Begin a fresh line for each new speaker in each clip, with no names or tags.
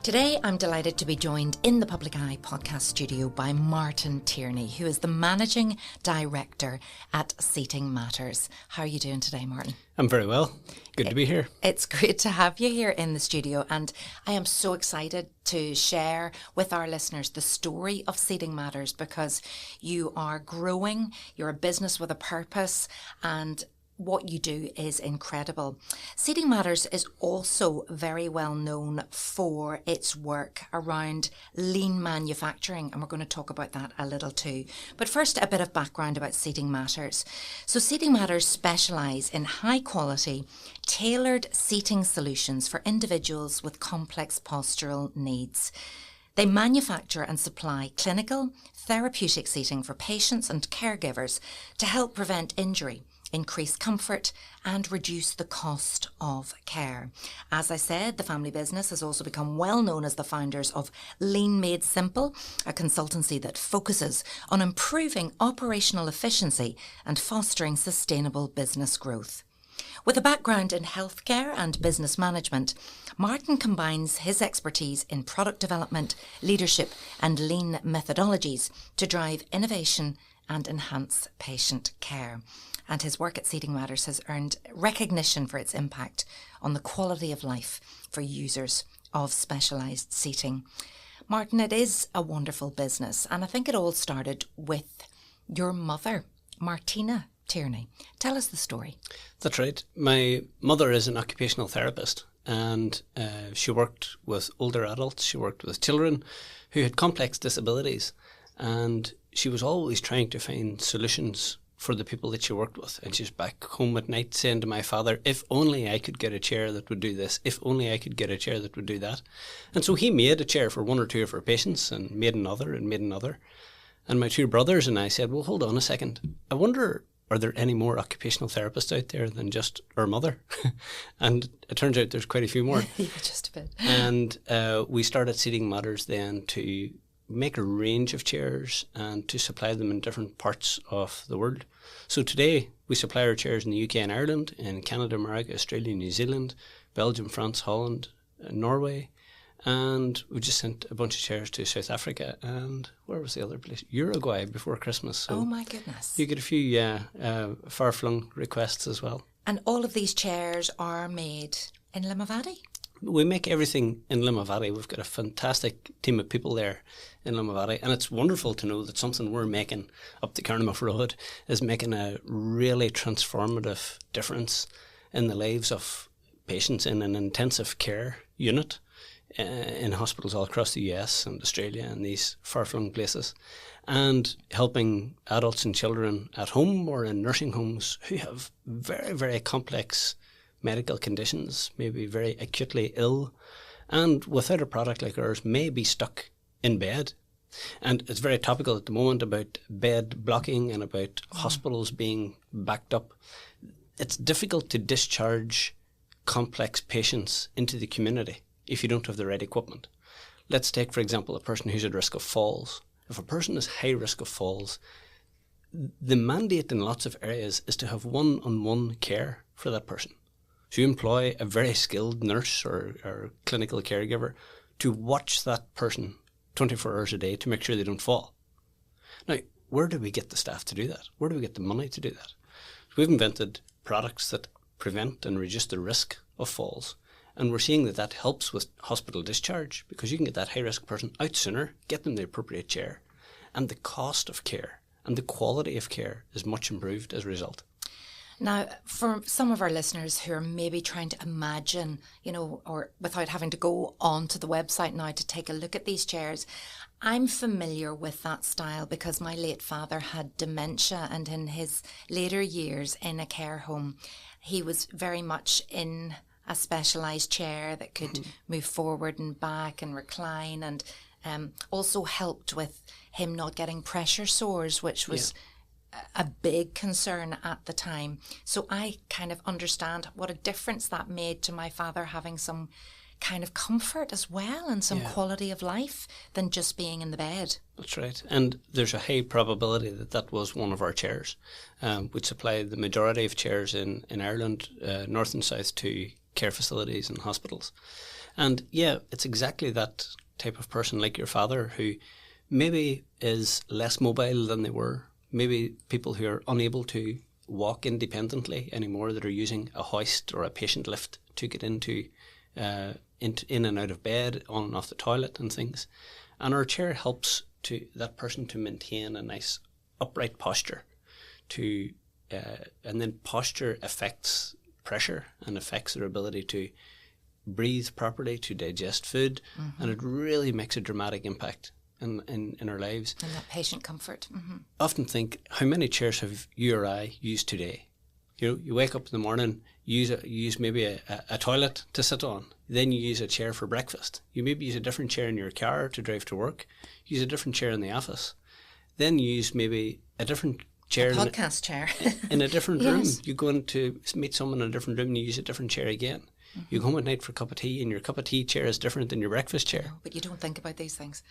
Today, I'm delighted to be joined in the Public Eye podcast studio by Martin Tierney, who is the Managing Director at Seating Matters. How are you doing today, Martin?
I'm very well. Good to be here.
It's great to have you here in the studio, and I am so excited to share with our listeners the story of Seating Matters, because you are growing, you're a business with a purpose, and what you do is incredible. Seating Matters is also very well known for its work around lean manufacturing, and we're going to talk about that a little too. But first, a bit of background about Seating Matters. So Seating Matters specialise in high quality, tailored seating solutions for individuals with complex postural needs. They manufacture and supply clinical, therapeutic seating for patients and caregivers to help prevent injury, increase comfort and reduce the cost of care. As I said, the family business has also become well known as the founders of Lean Made Simple, a consultancy that focuses on improving operational efficiency and fostering sustainable business growth. With a background in healthcare and business management, Martin combines his expertise in product development, leadership and lean methodologies to drive innovation and enhance patient care. And his work at Seating Matters has earned recognition for its impact on the quality of life for users of specialised seating. Martin, it is a wonderful business, and I think it all started with your mother, Martina Tierney. Tell us the story.
That's right. My mother is an occupational therapist, and she worked with older adults. She worked with children who had complex disabilities, and she was always trying to find solutions for the people that she worked with. And she's back home at night saying to my father, if only I could get a chair that would do this, if only I could get a chair that would do that. And so he made a chair for one or two of her patients and made another and made another. And my two brothers and I said, well, hold on a second. I wonder, are there any more occupational therapists out there than just our mother? And it turns out there's quite a few more.
Yeah, just a bit.
And we started Seating Matters then to make a range of chairs and to supply them in different parts of the world. So today we supply our chairs in the UK and Ireland, in Canada, America, Australia, New Zealand, Belgium, France, Holland, Norway, and we just sent a bunch of chairs to South Africa and where was the other place? Uruguay before Christmas. So
oh my goodness.
You get a few far-flung requests as well.
And all of these chairs are made in Limavady?
We make everything in Limavady. We've got a fantastic team of people there in Limavady, and it's wonderful to know that something we're making up the Carnamouth Road is making a really transformative difference in the lives of patients in an intensive care unit in hospitals all across the US and Australia and these far-flung places, and helping adults and children at home or in nursing homes who have very, very complex medical conditions, maybe very acutely ill, and without a product like ours may be stuck in bed. And it's very topical at the moment about bed blocking and about hospitals being backed up. It's difficult to discharge complex patients into the community if you don't have the right equipment. Let's take, for example, a person who's at risk of falls. If a person is high risk of falls, the mandate in lots of areas is to have one-on-one care for that person. So you employ a very skilled nurse or clinical caregiver to watch that person 24 hours a day to make sure they don't fall. Now, where do we get the staff to do that? Where do we get the money to do that? So we've invented products that prevent and reduce the risk of falls. And we're seeing that that helps with hospital discharge because you can get that high-risk person out sooner, get them the appropriate chair, and the cost of care and the quality of care is much improved as a result.
Now, for some of our listeners who are maybe trying to imagine, or without having to go onto the website now to take a look at these chairs, I'm familiar with that style because my late father had dementia, and in his later years in a care home, he was very much in a specialised chair that could move forward and back and recline, and also helped with him not getting pressure sores, which was a big concern at the time. So I kind of understand what a difference that made to my father having some kind of comfort as well and some quality of life than just being in the bed.
That's right. And there's a high probability that that was one of our chairs. We supply the majority of chairs in Ireland, north and south to care facilities and hospitals. And yeah, it's exactly that type of person like your father who maybe is less mobile than they were. Maybe people who are unable to walk independently anymore, that are using a hoist or a patient lift to get into in and out of bed, on and off the toilet and things. And our chair helps to that person to maintain a nice upright posture. And then posture affects pressure and affects their ability to breathe properly, to digest food, and it really makes a dramatic impact in our lives.
And that patient comfort.
Often think, how many chairs have you or I used today? You know, you wake up in the morning, you use maybe a toilet to sit on, then you use a chair for breakfast. You maybe use a different chair in your car to drive to work, use a different chair in the office, then you use maybe a different chair,
a podcast chair
in a different
yes.
room. You go in to meet someone in a different room and you use a different chair again. You go home at night for a cup of tea and your cup of tea chair is different than your breakfast chair.
No, but you don't think about these things.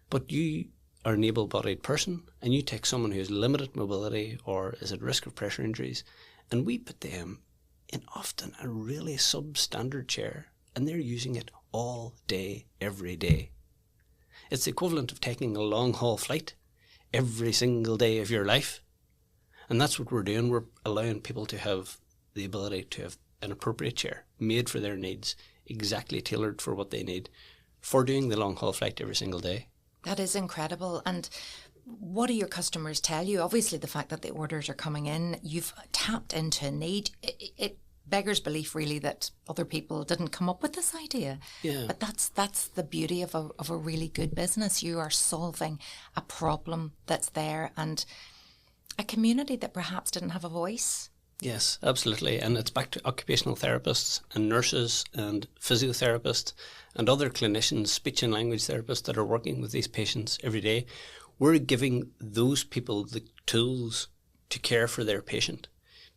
But you are an able-bodied person and you take someone who has limited mobility or is at risk of pressure injuries, and we put them in often a really substandard chair and they're using it all day, every day. It's the equivalent of taking a long-haul flight every single day of your life. And that's what we're doing. We're allowing people to have the ability to have an appropriate chair made for their needs, exactly tailored for what they need, for doing the long haul flight every single day.
That is incredible. And what do your customers tell you? Obviously, the fact that the orders are coming in, you've tapped into a need. It beggars belief, really, that other people didn't come up with this idea.
Yeah.
But that's the beauty of a really good business. You are solving a problem that's there, and a community that perhaps didn't have a voice.
Yes, absolutely. And it's back to occupational therapists and nurses and physiotherapists and other clinicians, speech and language therapists that are working with these patients every day. We're giving those people the tools to care for their patient,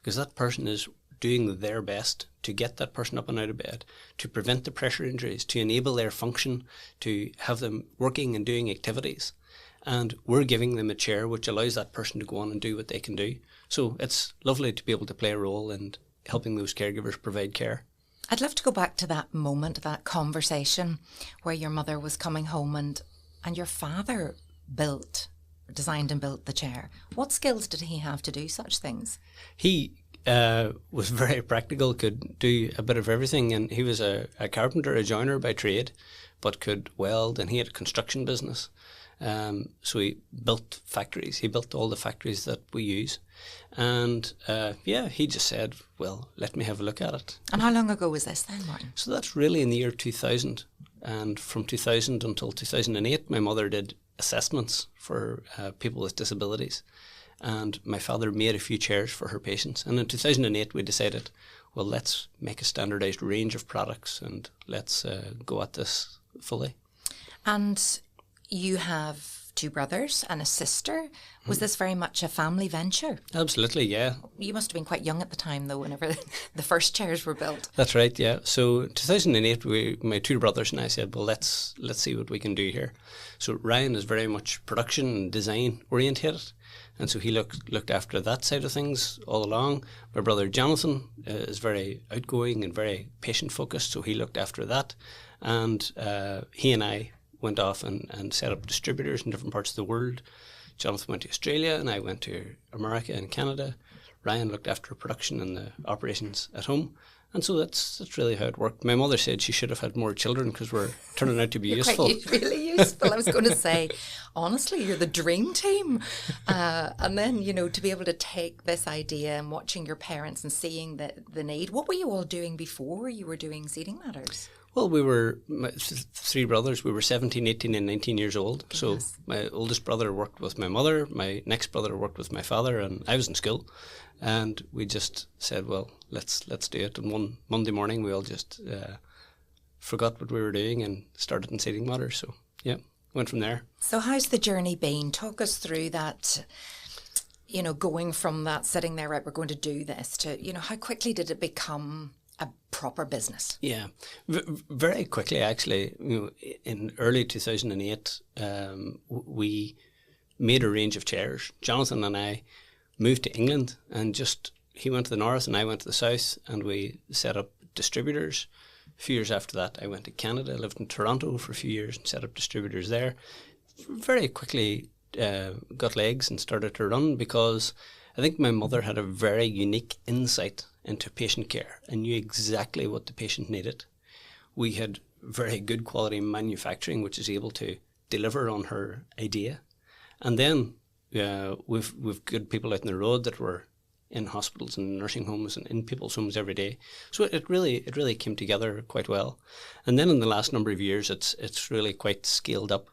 because that person is doing their best to get that person up and out of bed, to prevent the pressure injuries, to enable their function, to have them working and doing activities. And we're giving them a chair which allows that person to go on and do what they can do. So it's lovely to be able to play a role in helping those caregivers provide care.
I'd love to go back to that moment, that conversation where your mother was coming home and your father designed and built the chair. What skills did he have to do such things?
He was very practical, could do a bit of everything, and he was a carpenter, a joiner by trade, but could weld, and he had a construction business. So he built factories. He built all the factories that we use. And he just said, well, let me have a look at it.
And how long ago was this then, Martin?
So that's really in the year 2000. And from 2000 until 2008, my mother did assessments for people with disabilities. And my father made a few chairs for her patients. And in 2008, we decided, well, let's make a standardised range of products and let's go at this fully.
And you have two brothers and a sister. Was this very much a family venture?
Absolutely, yeah.
You must have been quite young at the time, though, whenever the first chairs were built.
That's right, yeah. So 2008, my two brothers and I said, well, let's see what we can do here. So Ryan is very much production and design orientated, and so he looked after that side of things all along. My brother Jonathan is very outgoing and very patient focused, so he looked after that. And he and I went off and set up distributors in different parts of the world. Jonathan went to Australia and I went to America and Canada. Ryan looked after production and the operations at home. And so that's really how it worked. My mother said she should have had more children because we're turning out to be useful.
Quite really useful. I was going to say, honestly, you're the dream team. And then, to be able to take this idea and watching your parents and seeing the need. What were you all doing before you were doing Seating Matters?
Well, we were three brothers. We were 17, 18 and 19 years old. Goodness. So my oldest brother worked with my mother. My next brother worked with my father, and I was in school. And we just said, well, let's do it. And one Monday morning, we all just forgot what we were doing and started in Seating Matters. So, yeah, went from there.
So how's the journey been? Talk us through that, going from that, sitting there, right, we're going to do this, to, how quickly did it become a proper business?
Yeah, very quickly, actually. In early 2008, we made a range of chairs. Jonathan and I moved to England, and he went to the north and I went to the south, and we set up distributors. A few years after that, I went to Canada. I lived in Toronto for a few years and set up distributors there. Very quickly got legs and started to run because I think my mother had a very unique insight into patient care and knew exactly what the patient needed. We had very good quality manufacturing, which is able to deliver on her idea. And then we've good people out in the road that were in hospitals and nursing homes and in people's homes every day. So it really came together quite well. And then in the last number of years, it's really quite scaled up.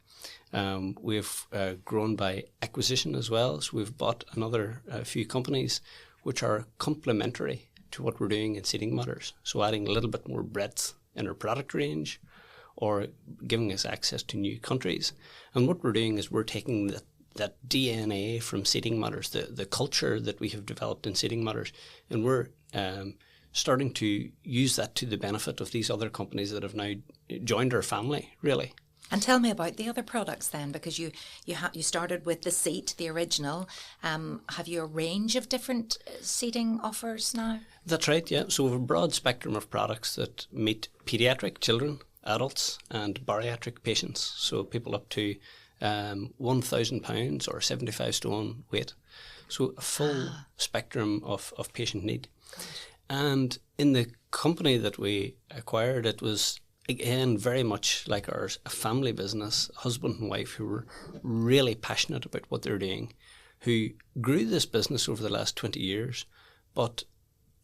We've grown by acquisition as well. So we've bought another few companies which are complementary to what we're doing in Seating Matters. So adding a little bit more breadth in our product range or giving us access to new countries. And what we're doing is we're taking that DNA from Seating Matters, the culture that we have developed in Seating Matters, and we're starting to use that to the benefit of these other companies that have now joined our family, really.
And tell me about the other products then, because you started with the seat, the original. Have you a range of different seating offers now?
That's right, yeah. So we have a broad spectrum of products that meet paediatric children, adults and bariatric patients. So people up to 1,000 pounds or 75 stone weight. So a full spectrum of patient need. Gosh. And in the company that we acquired, it was again very much like ours, a family business, husband and wife who were really passionate about what they're doing, who grew this business over the last 20 years, but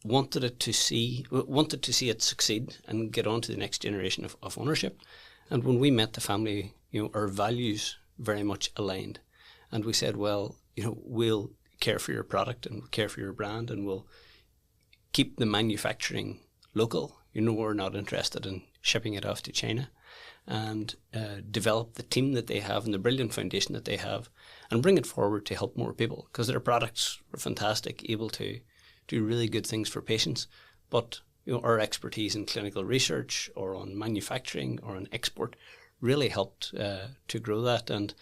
wanted to see it succeed and get on to the next generation of ownership. And when we met the family, our values very much aligned. And we said, well, we'll care for your product and care for your brand and we'll keep the manufacturing local. We're not interested in shipping it off to China, and develop the team that they have and the brilliant foundation that they have and bring it forward to help more people, because their products are fantastic, able to do really good things for patients. But our expertise in clinical research or on manufacturing or on export really helped to grow that. And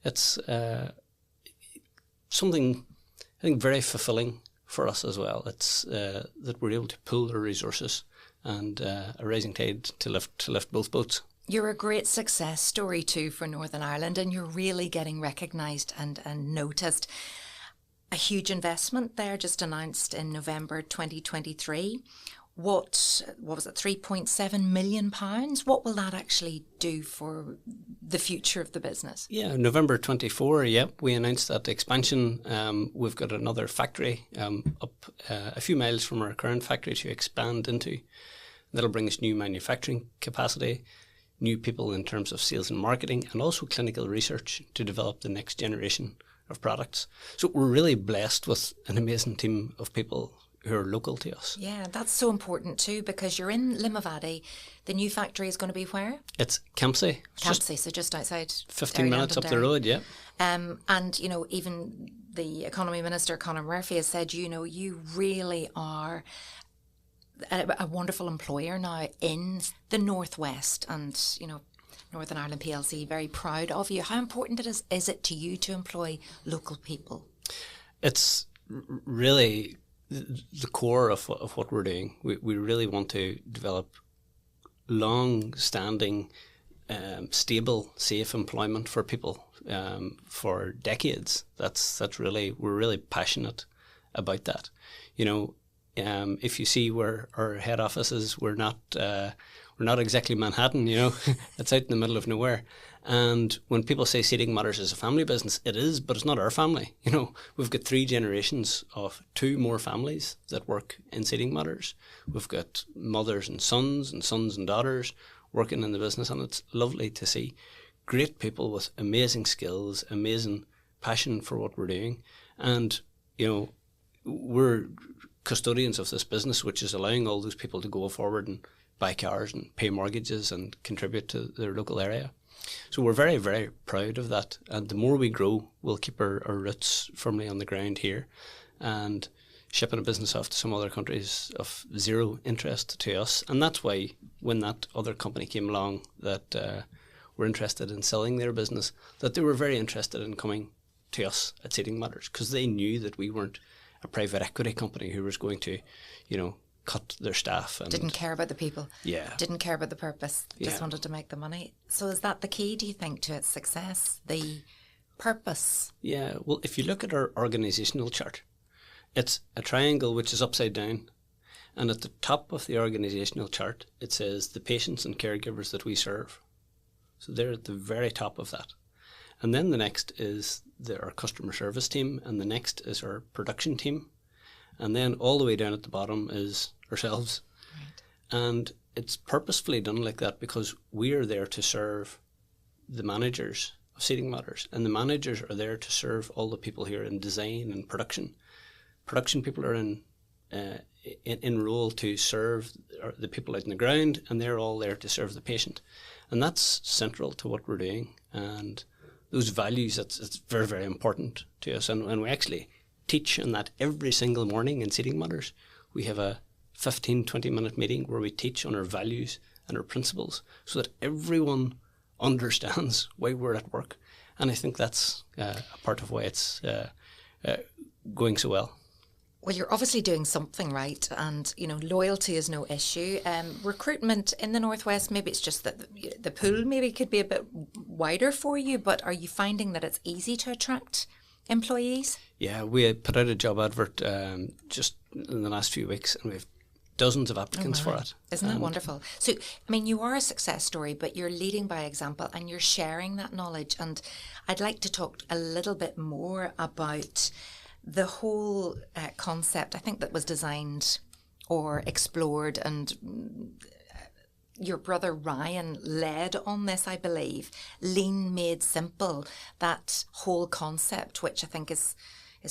it's something I think very fulfilling for us as well. It's that we're able to pool our resources and a rising tide to lift both boats.
You're a great success story too for Northern Ireland, and you're really getting recognised and noticed. A huge investment there just announced in November 2023. What was it, £3.7 million? What will that actually do for the future of the business?
Yeah, November 24, we announced that expansion. We've got another factory up a few miles from our current factory to expand into. That'll bring us new manufacturing capacity, new people in terms of sales and marketing, and also clinical research to develop the next generation of products. So we're really blessed with an amazing team of people who are local to us.
Yeah, that's so important too, because you're in Limavady. The new factory is going to be where?
It's Campsie.
So just outside
15 minutes up the road, yeah.
And, even the Economy Minister, Conor Murphy, has said, you really are a wonderful employer now in the Northwest, and, Northern Ireland PLC, very proud of you. How important is it to you to employ local people?
It's really the core of what we're doing. We really want to develop long-standing, stable, safe employment for people for decades. That's really, we're really passionate about that. If you see where our head office is, we're not exactly Manhattan. It's out in the middle of nowhere. And when people say Seating Matters is a family business, it is, but it's not our family. We've got 3 generations of 2 more families that work in Seating Matters. We've got mothers and sons and daughters working in the business, and it's lovely to see great people with amazing skills, amazing passion for what we're doing. And, we're custodians of this business, which is allowing all those people to go forward and buy cars and pay mortgages and contribute to their local area. So we're very, very proud of that. And the more we grow, we'll keep our roots firmly on the ground here. And shipping a business off to some other countries of zero interest to us. And that's why when that other company came along that were interested in selling their business, that they were very interested in coming to us at Seating Matters, because they knew that we weren't a private equity company who was going to, cut their staff. And
didn't care about the people.
Yeah.
Didn't care about the purpose. Just
Yeah.
wanted to make the money. So is that the key, do you think, to its success? The purpose?
Yeah, well, if you look at our organisational chart, it's a triangle which is upside down. And at the top of the organisational chart, it says the patients and caregivers that we serve. So they're at the very top of that. And then the next is our customer service team, and the next is our production team. And then all the way down at the bottom is ourselves. Right. And it's purposefully done like that because we are there to serve the managers of Seating Matters. And the managers are there to serve all the people here in design and production. Production people are in role to serve the people out on the ground, and they're all there to serve the patient. And that's central to what we're doing. And those values, it's very, very important to us. And we actually teach on that every single morning in Seating Matters. We have a 15, 20-minute meeting where we teach on our values and our principles so that everyone understands why we're at work. And I think that's a part of why it's going so well.
Well, you're obviously doing something right, and loyalty is no issue. Recruitment in the Northwest, maybe it's just that the pool maybe could be a bit wider for you, but are you finding that it's easy to attract employees?
Yeah, we put out a job advert just in the last few weeks, and we have dozens of applicants for it.
Isn't that wonderful? So, I mean, you are a success story, but you're leading by example and you're sharing that knowledge. And I'd like to talk a little bit more about the whole concept, I think, that was designed or explored, and your brother Ryan led on this, I believe. Lean Made Simple, that whole concept, which I think is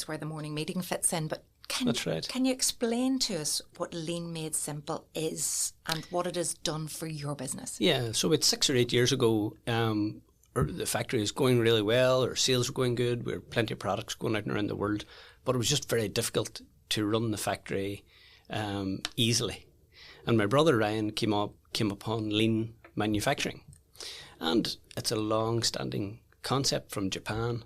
where the morning meeting fits in. But
That's right.
Can you explain to us what Lean Made Simple is and what it has done for your business?
Yeah, so it's 6 or 8 years ago, the factory is going really well, our sales were going good, we had plenty of products going out and around the world, but it was just very difficult to run the factory easily. And my brother Ryan came upon lean manufacturing. And it's a long-standing concept from Japan,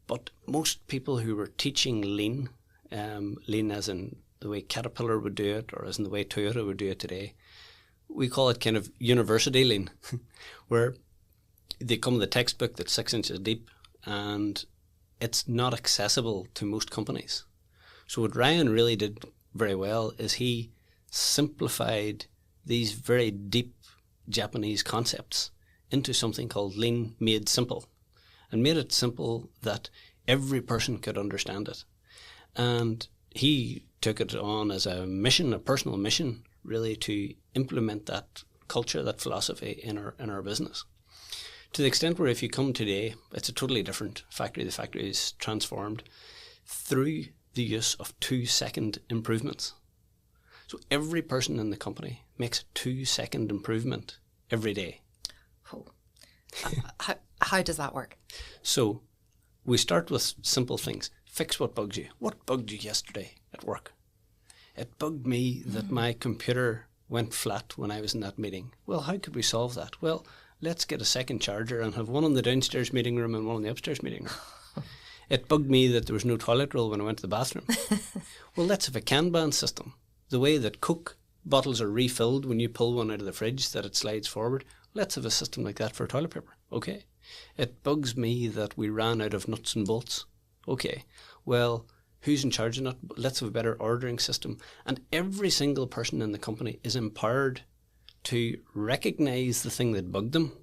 but most people who were teaching lean, lean as in the way Caterpillar would do it or as in the way Toyota would do it today, we call it kind of university lean, where they come with a textbook that's 6 inches deep and it's not accessible to most companies. So what Ryan really did very well is he simplified these very deep Japanese concepts into something called Lean Made Simple, and made it simple that every person could understand it. And he took it on as a mission, a personal mission, really, to implement that culture, that philosophy in our business. To the extent where if you come today, it's a totally different factory. The factory is transformed through the use of 2-second improvements. So every person in the company makes a 2-second improvement every day.
Oh. How does that work?
So we start with simple things. Fix what bugs you. What bugged you yesterday at work? It bugged me that my computer went flat when I was in that meeting. Well, how could we solve that? Well, let's get a second charger and have one in the downstairs meeting room and one in the upstairs meeting room. It bugged me that there was no toilet roll when I went to the bathroom. Well, let's have a Kanban system. The way that Coke bottles are refilled when you pull one out of the fridge, that it slides forward. Let's have a system like that for toilet paper. Okay. It bugs me that we ran out of nuts and bolts. Okay. Well, who's in charge of that? Let's have a better ordering system. And every single person in the company is empowered to recognize the thing that bugged them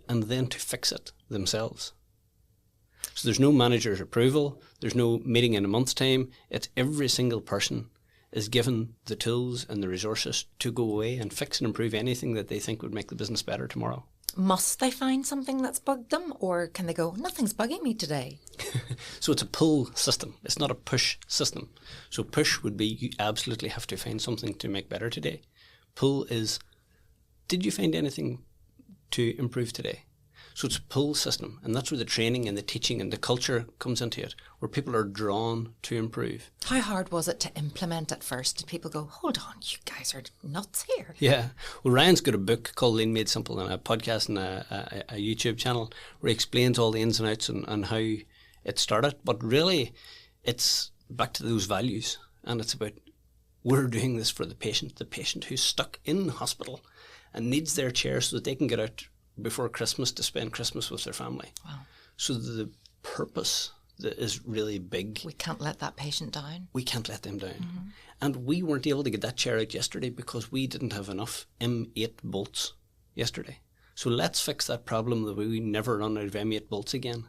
and then to fix it themselves. So there's no manager's approval. There's no meeting in a month's time. It's every single person is given the tools and the resources to go away and fix and improve anything that they think would make the business better tomorrow.
Must they find something that's bugged them, or can they go, nothing's bugging me today?
So it's a pull system. It's not a push system. So push would be you absolutely have to find something to make better today. Pull is, did you find anything to improve today? So it's a pull system, and that's where the training and the teaching and the culture comes into it, where people are drawn to improve.
How hard was it to implement at first? Did people go, hold on, you guys are nuts here?
Yeah. Well, Ryan's got a book called Lean Made Simple and a podcast and a YouTube channel where he explains all the ins and outs and how it started. But really, it's back to those values, and it's about We're doing this for the patient who's stuck in hospital and needs their chair so that they can get out before Christmas to spend Christmas with their family.
Wow.
So the purpose that is really big.
We can't let that patient down.
We can't let them down. And we weren't able to get that chair out yesterday because we didn't have enough M8 bolts yesterday. So let's fix that problem that we never run out of M8 bolts again.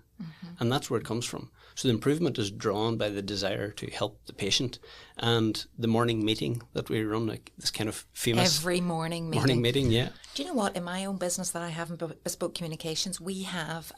And that's where it comes from. So the improvement is drawn by the desire to help the patient, and the morning meeting that we run, like this kind of famous
every morning meeting.
Morning meeting, yeah.
Do you know what? In my own business that I have in Bespoke Communications, we have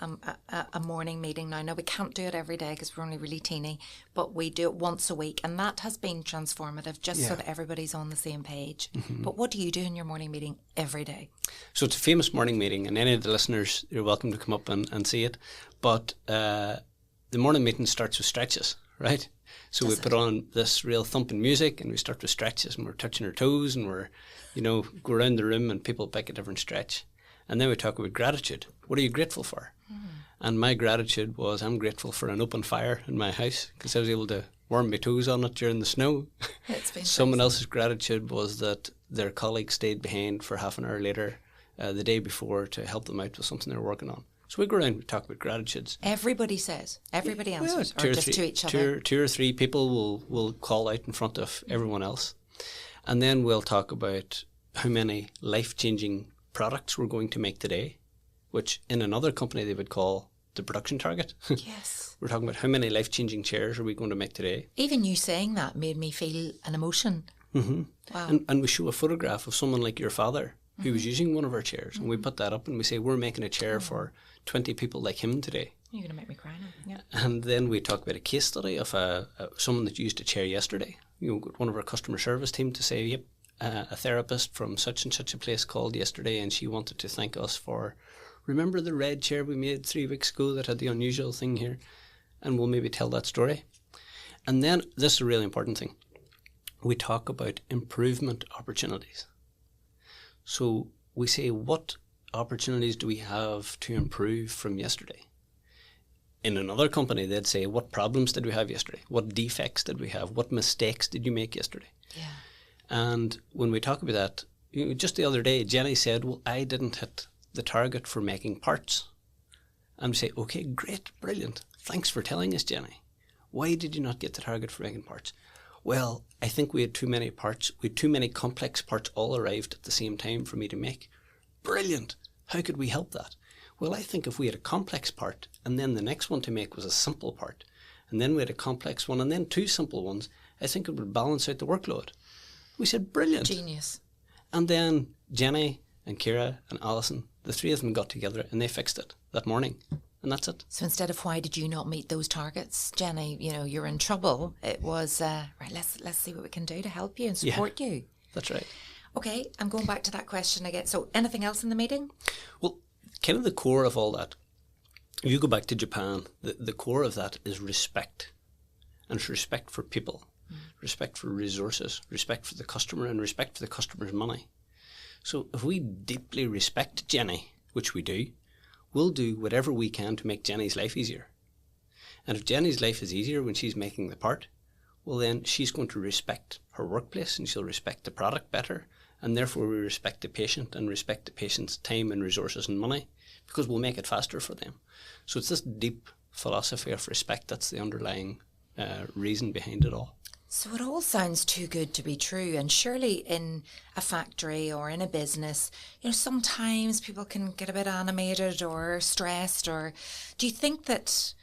a morning meeting now. Now, we can't do it every day because we're only really teeny, but we do it once a week, and that has been transformative just so that everybody's on the same page. But what do you do in your morning meeting every day?
So it's a famous morning meeting, and any of the listeners, you're welcome to come up and see it. But the morning meeting starts with stretches, right? So we put on this real thumping music and we start with stretches, and we're touching our toes, and we're, go around the room and people pick a different stretch. And then we talk about gratitude. What are you grateful for? And my gratitude was, I'm grateful for an open fire in my house because I was able to warm my toes on it during the snow. Someone else's gratitude was that their colleague stayed behind for half an hour later the day before to help them out with something they were working on. So we go around and talk about gratitudes.
Everybody says, everybody answers, or just to each other.
Two or three people will call out in front of everyone else. And then we'll talk about how many life-changing products we're going to make today, which in another company they would call the production target.
Yes.
We're talking about how many life-changing chairs are we going to make today.
Even you saying that made me feel an emotion. Wow.
And we show a photograph of someone like your father who was using one of our chairs, and we put that up and we say, we're making a chair for 20 people like him today.
You're going to make me cry now. Yeah.
And then we talk about a case study of someone that used a chair yesterday. One of our customer service team to say, yep, a therapist from such and such a place called yesterday and she wanted to thank us for, remember the red chair we made 3 weeks ago that had the unusual thing here? And we'll maybe tell that story. And then, this is a really important thing, we talk about improvement opportunities. So we say, what opportunities do we have to improve from yesterday? In another company, they'd say, what problems did we have yesterday? What defects did we have? What mistakes did you make yesterday?
Yeah.
And when we talk about that, just the other day, Jenny said, well, I didn't hit the target for making parts. And we say, okay, great, brilliant. Thanks for telling us, Jenny. Why did you not get the target for making parts? Well, I think we had too many parts. We had too many complex parts all arrived at the same time for me to make. Brilliant. How could we help that? Well, I think if we had a complex part and then the next one to make was a simple part, and then we had a complex one and then 2 simple ones, I think it would balance out the workload. We said, brilliant.
Genius.
And then Jenny and Ciara and Alison, the 3 of them got together and they fixed it that morning. And that's it.
So instead of why did you not meet those targets, Jenny, you're in trouble, it was, right, let's see what we can do to help you and support you.
That's right.
Okay, I'm going back to that question again. So anything else in the meeting?
Well, kind of the core of all that, if you go back to Japan, the core of that is respect. And it's respect for people, respect for resources, respect for the customer, and respect for the customer's money. So if we deeply respect Jenny, which we do, we'll do whatever we can to make Jenny's life easier. And if Jenny's life is easier when she's making the part, well then she's going to respect her workplace and she'll respect the product better, and therefore we respect the patient and respect the patient's time and resources and money because we'll make it faster for them. So it's this deep philosophy of respect that's the underlying reason behind it all.
So it all sounds too good to be true, and surely in a factory or in a business, sometimes people can get a bit animated or stressed. Or do you think that,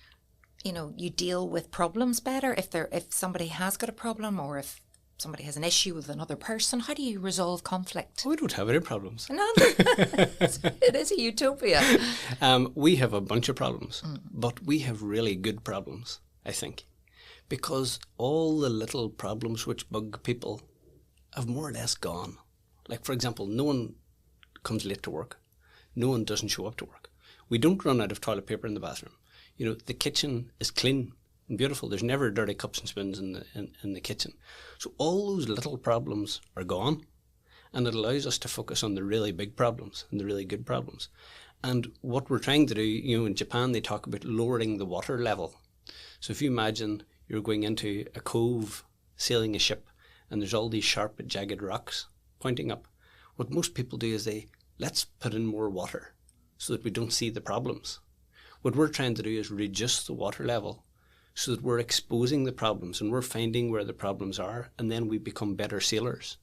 you deal with problems better if somebody has got a problem, or if somebody has an issue with another person? How do you resolve conflict?
We don't have any problems.
No, it is a utopia.
We have a bunch of problems, but we have really good problems, I think. Because all the little problems which bug people have more or less gone. Like, for example, no one comes late to work. No one doesn't show up to work. We don't run out of toilet paper in the bathroom. The kitchen is clean and beautiful. There's never dirty cups and spoons in the kitchen. So all those little problems are gone, and it allows us to focus on the really big problems and the really good problems. And what we're trying to do, in Japan, they talk about lowering the water level. So if you imagine you're going into a cove, sailing a ship, and there's all these sharp, jagged rocks pointing up. What most people do is let's put in more water so that we don't see the problems. What we're trying to do is reduce the water level so that we're exposing the problems and we're finding where the problems are, and then we become better sailors.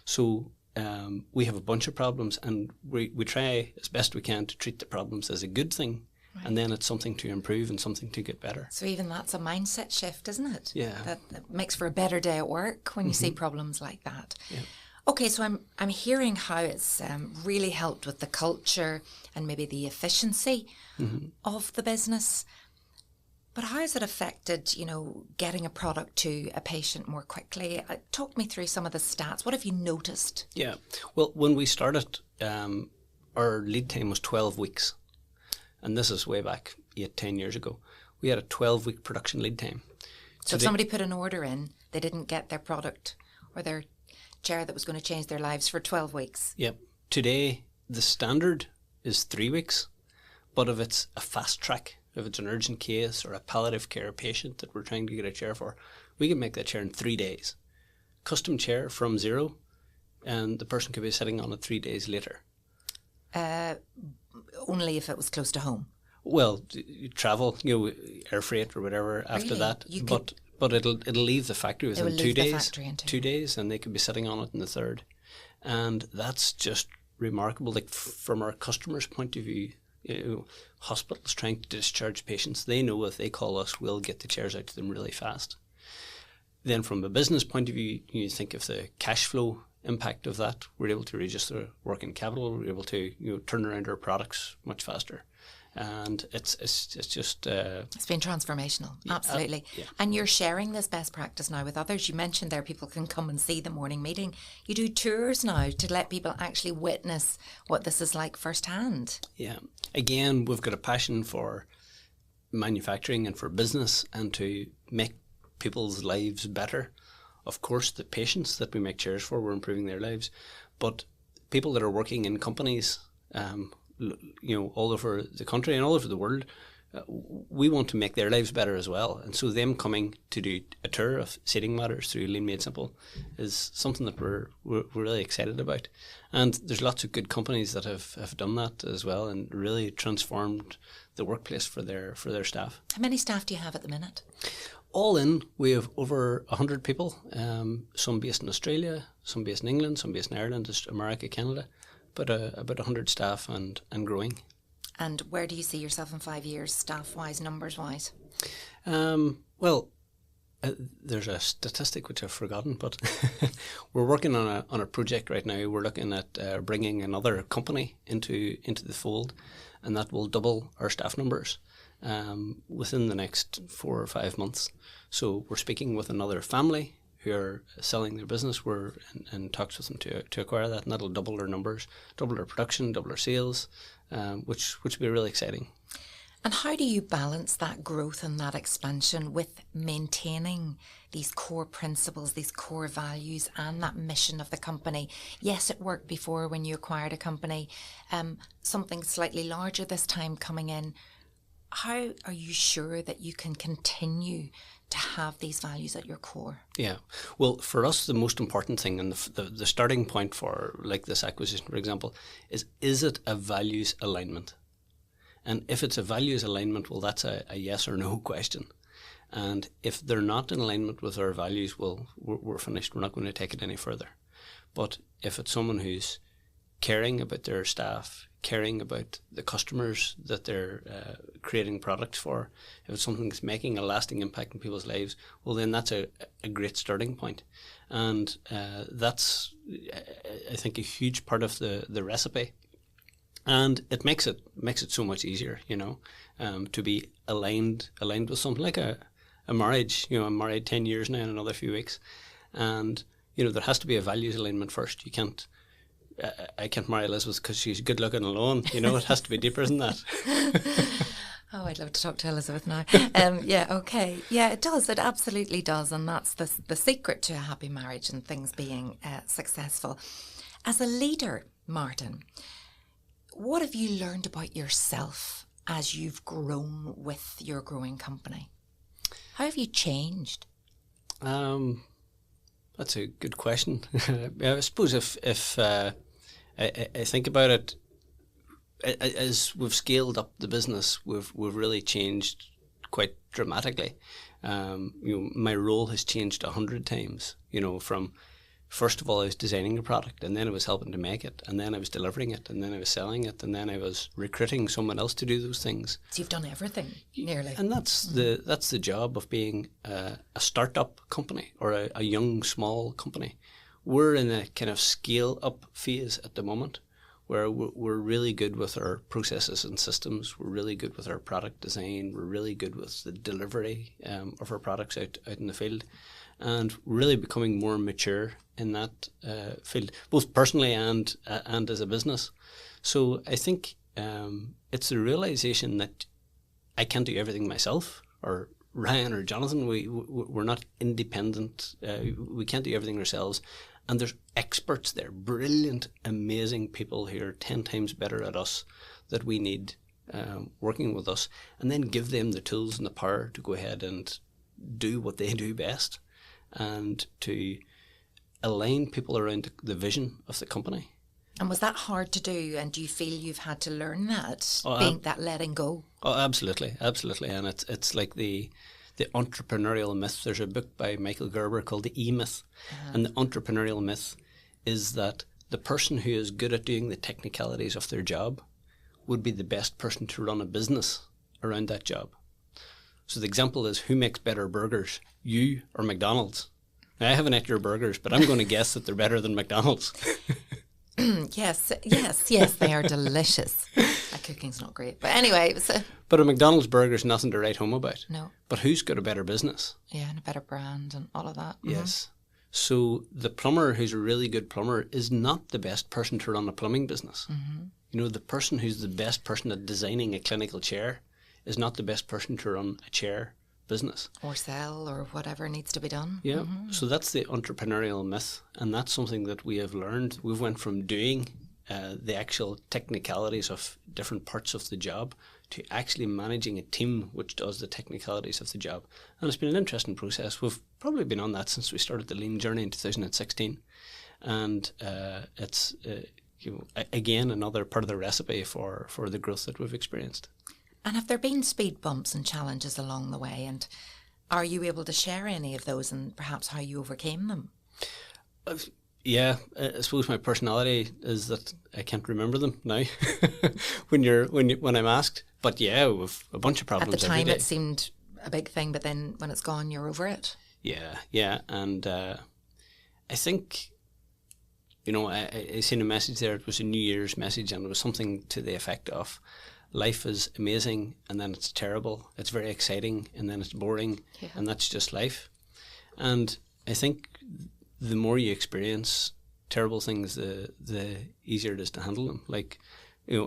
So we have a bunch of problems, and we try as best we can to treat the problems as a good thing, right. And then it's something to improve and something to get better.
So even that's a mindset shift, isn't it?
Yeah.
That makes for a better day at work when you see problems like that.
Yeah.
Okay, so I'm hearing how it's really helped with the culture and maybe the efficiency of the business. But how has it affected, getting a product to a patient more quickly? Talk me through some of the stats. What have you noticed?
Yeah, well, when we started, our lead time was 12 weeks. And this is way back 8-10 years ago. We had a 12-week production lead time.
So if somebody put an order in, they didn't get their product or their chair that was going to change their lives for 12 weeks.
Yep. Today, the standard is 3 weeks. But if it's a fast track, if it's an urgent case or a palliative care patient that we're trying to get a chair for, we can make that chair in 3 days. Custom chair from zero, and the person could be sitting on it 3 days later.
Only if it was close to home.
Well, you travel, air freight or whatever after that. But it'll leave the factory within 2 days. 2 days, and they could be sitting on it in the third. And that's just remarkable. Like from our customers' point of view, hospitals trying to discharge patients, they know if they call us, we'll get the chairs out to them really fast. Then from a business point of view, you think of the cash flow impact of that. We're able to reduce the working capital. We're able to turn around our products much faster, and it's just
it's been transformational. Absolutely.
Yeah.
And you're sharing this best practice now with others. You mentioned there people can come and see the morning meeting. You do tours now to let people actually witness what this is like firsthand.
Yeah. Again, we've got a passion for manufacturing and for business and to make people's lives better. Of course, the patients that we make chairs for, we're improving their lives. But people that are working in companies, all over the country and all over the world, we want to make their lives better as well. And so them coming to do a tour of Seating Matters through Lean Made Simple is something that we're really excited about. And there's lots of good companies that have done that as well and really transformed the workplace for their staff.
How many staff do you have at the minute?
All in, we have over 100 people, some based in Australia, some based in England, some based in Ireland, America, Canada, but about 100 staff and growing.
And where do you see yourself in 5 years, staff-wise, numbers-wise?
There's a statistic which I've forgotten, but we're working on a project right now. We're looking at bringing another company into the fold, and that will double our staff numbers within the next 4 or 5 months. So we're speaking with another family who are selling their business. We're in talks with them to acquire that, and that'll double our numbers, double our production, double our sales, which will be really exciting.
And how do you balance that growth and that expansion with maintaining these core principles, these core values and that mission of the company? Yes, it worked before when you acquired a company, something slightly larger this time coming in. How are you sure that you can continue to have these values at your core?
Yeah. Well, for us, the most important thing and the starting point for like this acquisition, for example, is it a values alignment? And if it's a values alignment, well, that's a yes or no question. And if they're not in alignment with our values, well, we're finished. We're not going to take it any further. But if it's someone who's caring about their staff, caring about the customers that they're creating products for, if it's something that's making a lasting impact in people's lives, well, then that's a great starting point. And that's, I think, a huge part of the recipe. And it makes it so much easier, to be aligned with something like a marriage. I'm married 10 years now in another few weeks. And, there has to be a values alignment first. You can't, I can't marry Elizabeth because she's good looking alone. It has to be deeper than that.
Oh, I'd love to talk to Elizabeth now. Yeah, okay. Yeah, it does. It absolutely does. And that's the secret to a happy marriage and things being successful. As a leader, Martin, what have you learned about yourself as you've grown with your growing company? How have you changed?
I That's a good question. I suppose if I think about it, as we've scaled up the business, we've really changed quite dramatically. My role has changed 100 times. From first of all, I was designing a product, and then I was helping to make it, and then I was delivering it, and then I was selling it, and then I was recruiting someone else to do those things.
So you've done everything, nearly.
And that's the job of being a startup company or a young, small company. We're in a kind of scale-up phase at the moment, where we're really good with our processes and systems. We're really good with our product design. We're really good with the delivery of our products out in the field, and really becoming more mature in that field, both personally and as a business. So I think it's the realization that I can't do everything myself, or Ryan or Jonathan. We're not independent. We can't do everything ourselves. And there's experts there, brilliant, amazing people who are 10 times better at us that we need working with us, and then give them the tools and the power to go ahead and do what they do best, and to align people around the vision of the company.
And was that hard to do? And do you feel you've had to learn that, that letting go?
Oh, absolutely. And it's like the entrepreneurial myth. There's a book by Michael Gerber called The E-Myth. And the entrepreneurial myth is that the person who is good at doing the technicalities of their job would be the best person to run a business around that job. So the example is, who makes better burgers, you or McDonald's? Now, I haven't ate your burgers, but I'm going to guess that they're better than McDonald's.
Yes, they are delicious. That cooking's not great. But anyway.
But a McDonald's burger is nothing to write home about.
No.
But who's got a better business?
Yeah, and a better brand and all of that.
Yes. So the plumber who's a really good plumber is not the best person to run a plumbing business. The person who's the best person at designing a clinical chair is not the best person to run a chair business.
Or sell, or whatever needs to be done.
Yeah. So that's the entrepreneurial myth, and that's something that we have learned. We've went from doing the actual technicalities of different parts of the job to actually managing a team which does the technicalities of the job. And it's been an interesting process. We've probably been on that since we started the Lean journey in 2016. And it's, again, another part of the recipe for the growth that we've experienced.
And have there been speed bumps and challenges along the way? And are you able to share any of those, and perhaps how you overcame them?
Yeah, I suppose my personality is that I can't remember them now when I'm asked. But yeah, we've a bunch of problems.
At the time, it seemed a big thing, but then when it's gone, you're over it.
Yeah, and I think, I seen a message there. It was a New Year's message, and it was something to the effect of, life is amazing, and then it's terrible. It's very exciting, and then it's boring, and that's just life. And I think the more you experience terrible things, the easier it is to handle them. Like,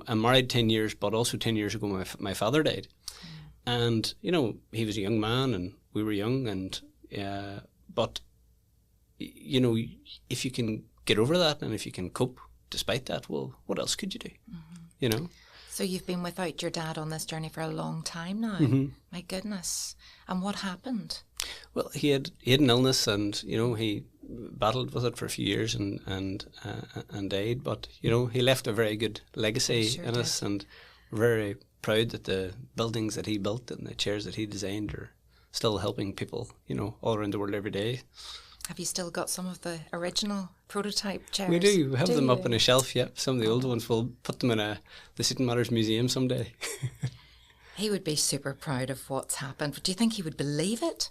I'm married 10 years, but also 10 years ago my father died. And, he was a young man and we were young, and but, if you can get over that and if you can cope despite that, well, what else could you do,
So you've been without your dad on this journey for a long time now. My goodness. And what happened?
Well, he had an illness, and he battled with it for a few years and died. But he left a very good legacy in us, and we're very proud that the buildings that he built and the chairs that he designed are still helping people, all around the world every day.
Have you still got some of the original prototype chairs?
We do. We have them up on a shelf, yeah. Some of the old ones. We'll put them in the Seating Matters Museum someday.
He would be super proud of what's happened. But do you think he would believe it?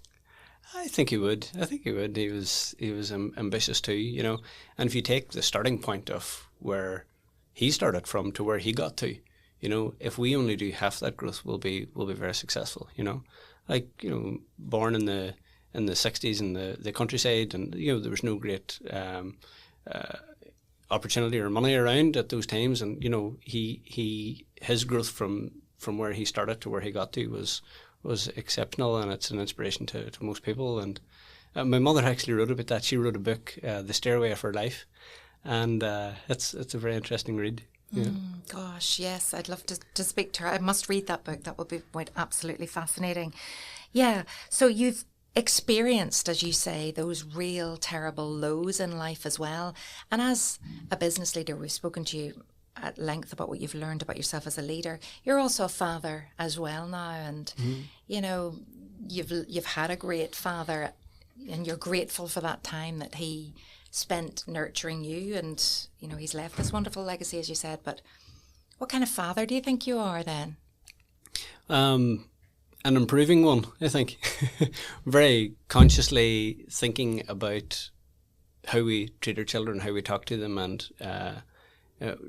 I think he would. He was ambitious too, And if you take the starting point of where he started from to where he got to, if we only do half that growth, we'll be very successful, Like, born in the 60s in the countryside, and there was no great opportunity or money around at those times, and his growth from where he started to where he got to was exceptional, and it's an inspiration to most people. And my mother actually wrote about that. She wrote a book, The Stairway of Her Life, and it's a very interesting read.
Gosh, yes, I'd love to speak to her. I must read that book. That would be absolutely fascinating. Yeah, so you've experienced, as you say, those real terrible lows in life as well. And as a business leader, we've spoken to you at length about what you've learned about yourself as a leader. You're also a father as well now, and you know, you've had a great father, and you're grateful for that time that he spent nurturing you, and you know, he's left this wonderful legacy, as you said. But what kind of father do you think you are then?
An improving one, I think. Very consciously thinking about how we treat our children, how we talk to them, and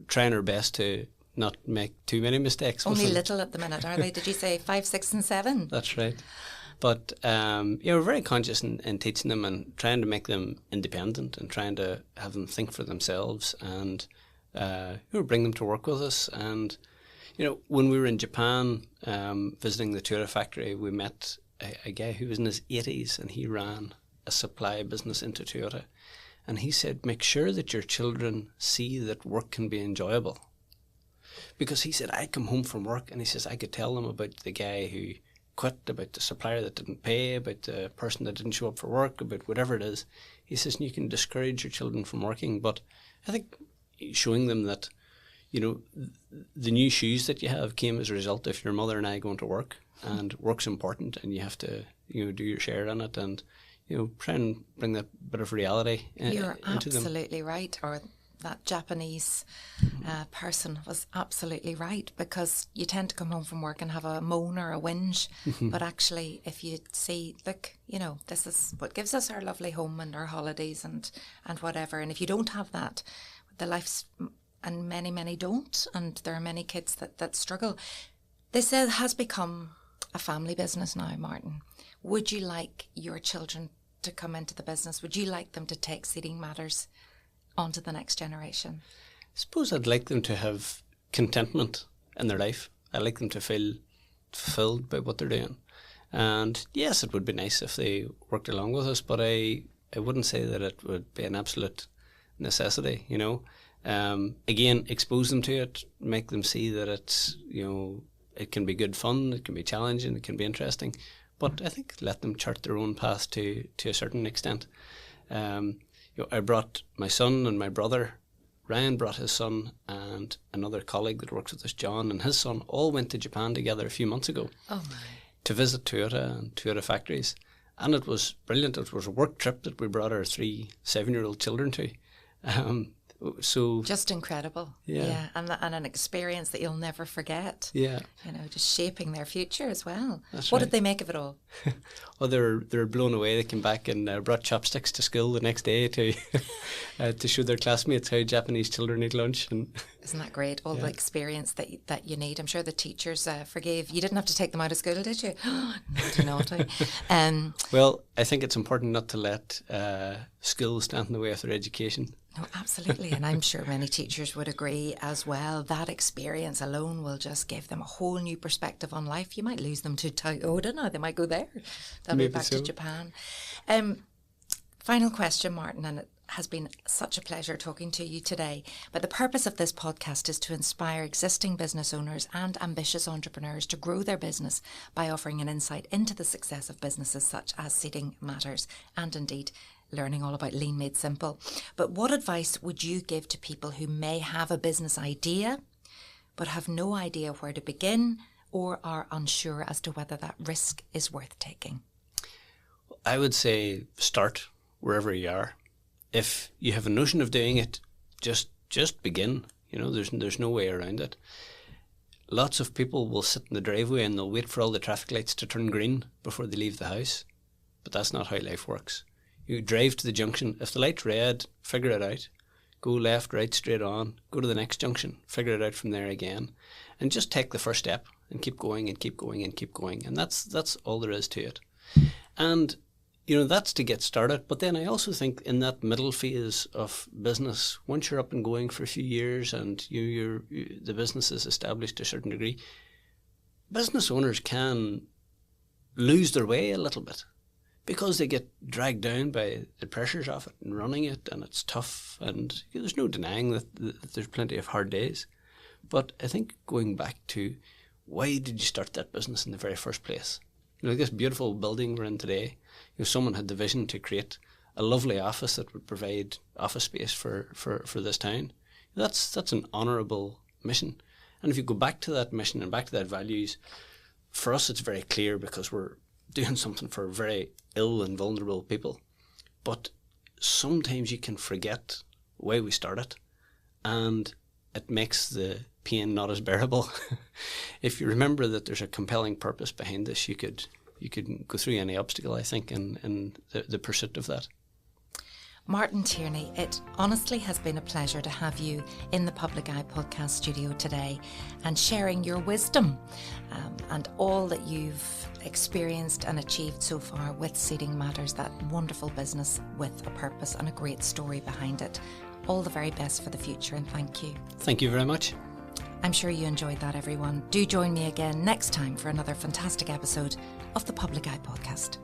trying our best to not make too many mistakes.
Only little at the minute, are they? Did you say 5, 6 and 7?
That's right. But we're very conscious in teaching them and trying to make them independent and trying to have them think for themselves, and bring them to work with us. And you know, when we were in Japan visiting the Toyota factory, we met a guy who was in his 80s, and he ran a supply business into Toyota. And he said, make sure that your children see that work can be enjoyable. Because he said, I come home from work, and he says, I could tell them about the guy who quit, about the supplier that didn't pay, about the person that didn't show up for work, about whatever it is. He says, and you can discourage your children from working. But I think showing them that, you know, the new shoes that you have came as a result of your mother and I going to work, and work's important, and you have to, you know, do your share in it, and you know, try and bring that bit of reality into them. You're
absolutely right. Or that Japanese person was absolutely right, because you tend to come home from work and have a moan or a whinge. But actually, if you see, look, you know, this is what gives us our lovely home and our holidays and whatever. And if you don't have that, the life's, and many don't, and there are many kids that struggle. This has become a family business now, Martin. Would you like your children to come into the business? Would you like them to take Seating Matters onto the next generation?
I suppose I'd like them to have contentment in their life. I'd like them to feel fulfilled by what they're doing. And yes, it would be nice if they worked along with us, but I wouldn't say that it would be an absolute necessity, you know. Again, expose them to it, make them see that it's, you know, it can be good fun, it can be challenging, it can be interesting. But I think let them chart their own path to a certain extent. You know, I brought my son and my brother. Ryan brought his son, and another colleague that works with us, John, and his son all went to Japan together a few months ago to visit Toyota and Toyota factories. And it was brilliant. It was a work trip that we brought our 3 7-year-old children to. So
just incredible. Yeah. And an experience that you'll never forget.
Yeah.
You know, just shaping their future as well.
That's
what
right.
did they make of it all?
Well, they're blown away. They came back and brought chopsticks to school the next day to to show their classmates how Japanese children eat lunch. And
isn't that great? All the experience that you need. I'm sure the teachers forgave. You didn't have to take them out of school, did you? Naughty.
Well, I think it's important not to let school stand in the way of their education.
No, absolutely. And I'm sure many teachers would agree as well. That experience alone will just give them a whole new perspective on life. You might lose them to Toyota now. They might go there. They'll be back to Japan. Final question, Martin, and it has been such a pleasure talking to you today. But the purpose of this podcast is to inspire existing business owners and ambitious entrepreneurs to grow their business by offering an insight into the success of businesses such as Seating Matters, and indeed learning all about Lean Made Simple. But what advice would you give to people who may have a business idea but have no idea where to begin, or are unsure as to whether that risk is worth taking?
I would say start wherever you are. If you have a notion of doing it, just begin. You know, there's no way around it. Lots of people will sit in the driveway and they'll wait for all the traffic lights to turn green before they leave the house. But that's not how life works. You drive to the junction. If the light's red, figure it out. Go left, right, straight on. Go to the next junction. Figure it out from there again. And just take the first step and keep going and keep going and keep going. And that's all there is to it. And, you know, that's to get started. But then I also think in that middle phase of business, once you're up and going for a few years and the business is established to a certain degree, business owners can lose their way a little bit, because they get dragged down by the pressures of it and running it, and it's tough, and there's no denying that there's plenty of hard days. But I think going back to, why did you start that business in the very first place? You know, this beautiful building we're in today, someone had the vision to create a lovely office that would provide office space for this town. That's an honourable mission. And if you go back to that mission and back to that values, for us it's very clear because we're doing something for very ill and vulnerable people. But sometimes you can forget why we started, and it makes the pain not as bearable. If you remember that there's a compelling purpose behind this, you could go through any obstacle, I think, in the pursuit of that.
Martin Tierney, it honestly has been a pleasure to have you in the Public Eye podcast studio today and sharing your wisdom and all that you've experienced and achieved so far with Seating Matters, that wonderful business with a purpose and a great story behind it. All the very best for the future, and thank you.
Thank you very much.
I'm sure you enjoyed that, everyone. Do join me again next time for another fantastic episode of the Public Eye podcast.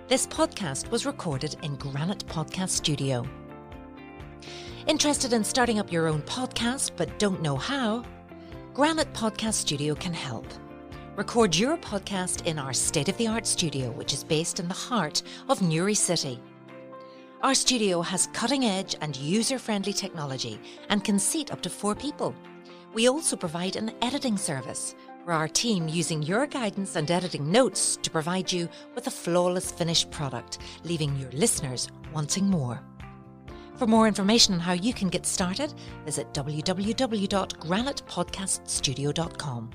This podcast was recorded in Granite Podcast Studio. Interested in starting up your own podcast but don't know how? Granite Podcast Studio can help. Record your podcast in our state-of-the-art studio, which is based in the heart of Newry City. Our studio has cutting-edge and user-friendly technology and can seat up to 4 people. We also provide an editing service, where our team using your guidance and editing notes to provide you with a flawless finished product, leaving your listeners wanting more. For more information on how you can get started, visit www.granitepodcaststudio.com.